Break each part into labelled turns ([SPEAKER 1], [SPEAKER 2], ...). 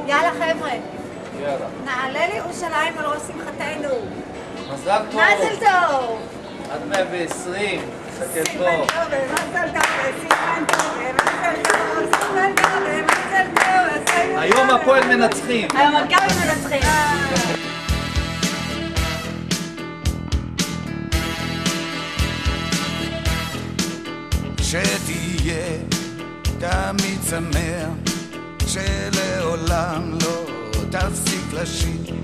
[SPEAKER 1] יאללה חבר'ה,
[SPEAKER 2] יאללה.
[SPEAKER 1] נעלה לירושלים על ראש שמחתנו.
[SPEAKER 2] מזל טוב.
[SPEAKER 1] מזל טוב.
[SPEAKER 2] עד 120. תסתכל פה.
[SPEAKER 1] סימן טוב ומזל טוב וסימן טוב ומזל טוב, סימן טוב ומזל טוב.
[SPEAKER 2] היום הפועל מנצחים.
[SPEAKER 1] היום מכבי מנצחים.
[SPEAKER 3] שתהיה תמיד שמח, שלעולם לא תפסיק לשיר,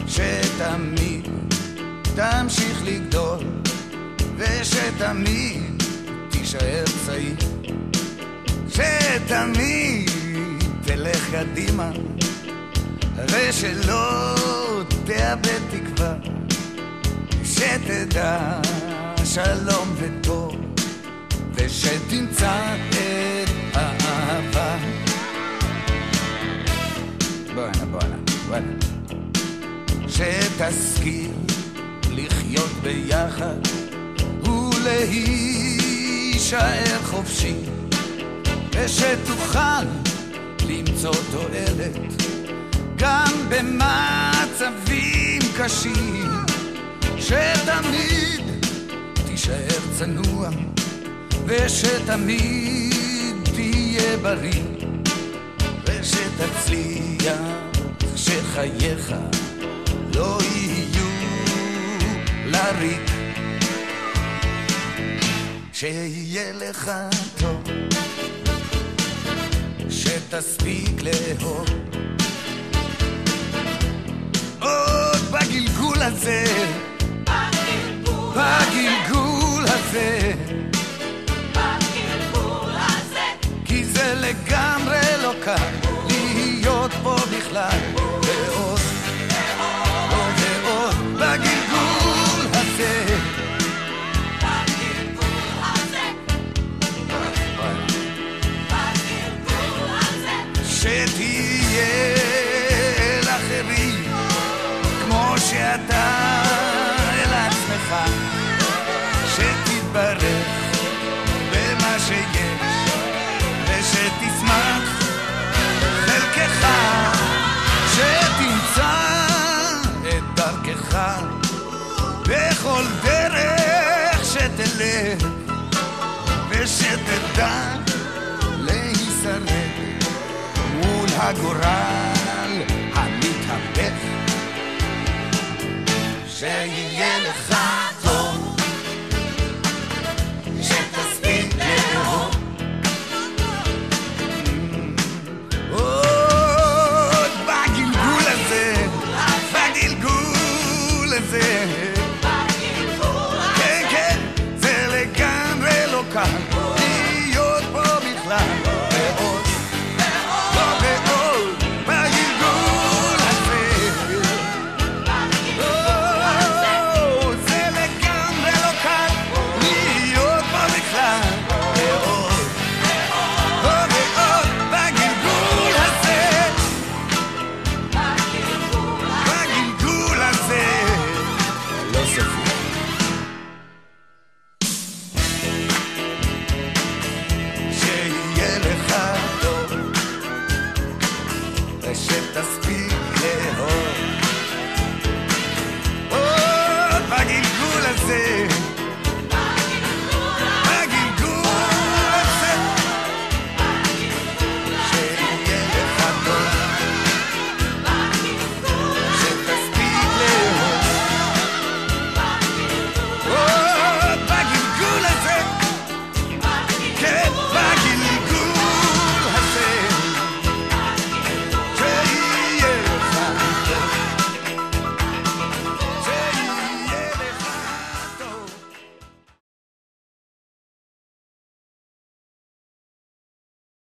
[SPEAKER 3] שתמיד תמשיך לגדול, ושתמיד תישאר צעיר, שתמיד תלך קדימה, ושלא תאבד תקווה, שתדע שלום וטוב, ושתמצא את האהבה. בואנה שתשכיל לחיות ביחד ולהישאר חופשי, ושתוכל למצוא תועלת גם במצבים קשים, שתמיד תישאר צנוע, ושתמיד תהיה בריא, ושתצליח שחייך לא יהיו לריק, שיהיה לך טוב, שתספיק לאהוב עוד בגלגול הזה, בגלגול הזה, כי זה לגמרי לא קל להיות פה בכלל, ועוד ועוד בגלגול הזה, שתהיה לאחרים כמו שאתה אל עצמך, שתתברך במה שיש, ושתשמח חלקך, שתמצא את דרכך בכל דרך שתלך, ושתדע להישרד מול הגורל המתהפך, שיהיה לך טוב, שתספיק לאהוב עוד בגלגול הזה, בגלגול הזה, כן כן, זה לגמרי לא קל להיות פה בכלל, ועוד ועוד בגלגול הזה, זה לגמרי לא קל להיות פה בכלל, ועוד ועוד בגלגול הזה, בגלגול הזה, לא סופי. שיהיה לך טוב, ושתספיק